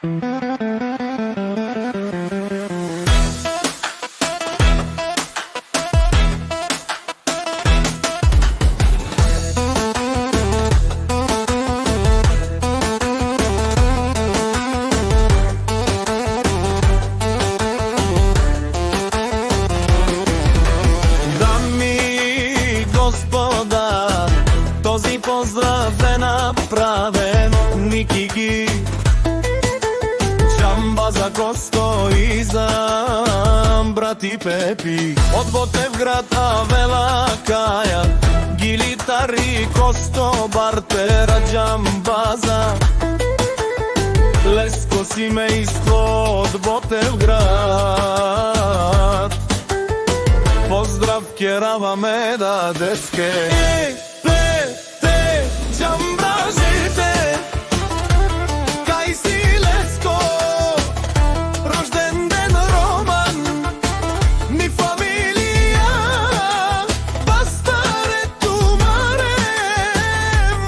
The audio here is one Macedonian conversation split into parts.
Този поздрав е направен Ники Джамба за Косто и за брати Пепи Од Ботевград Авела Каја Гилитари Косто Бартера Джамбаза Леско семејство од Ботевград Поздрав кераваме да деске Джамбазите, кај си Леско, рожден ден Роман, ни фамилија, бастаре тумаре,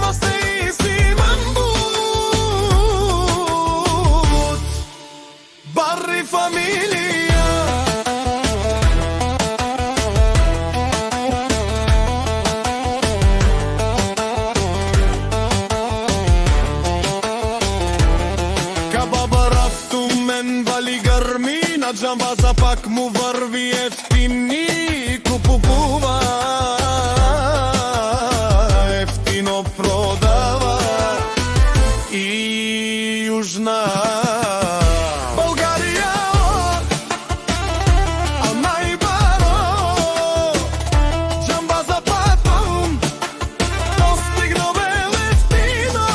мосте и Симан Бут, барри фамилија. Джамбаза пак му върви ефтини купува, ефтино продава и Южна Българија а најбаро Джамбаза патом постигнал ефтино,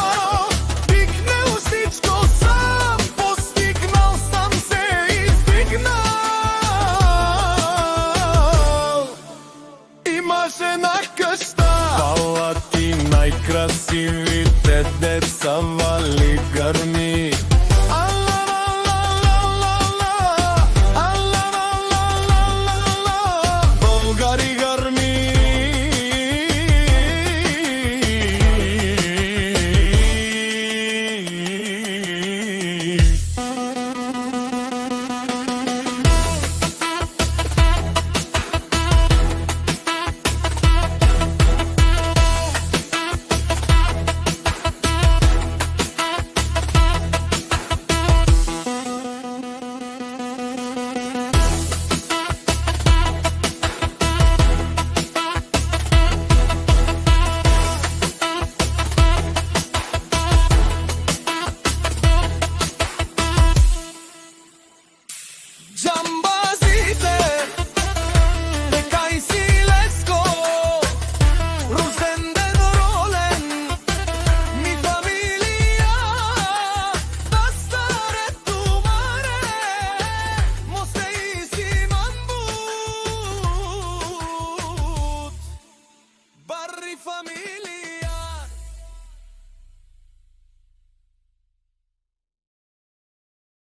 пикнел всичко сам, постигнал сам се имаше на къща. Фала ти најкрасивите деца, вали грми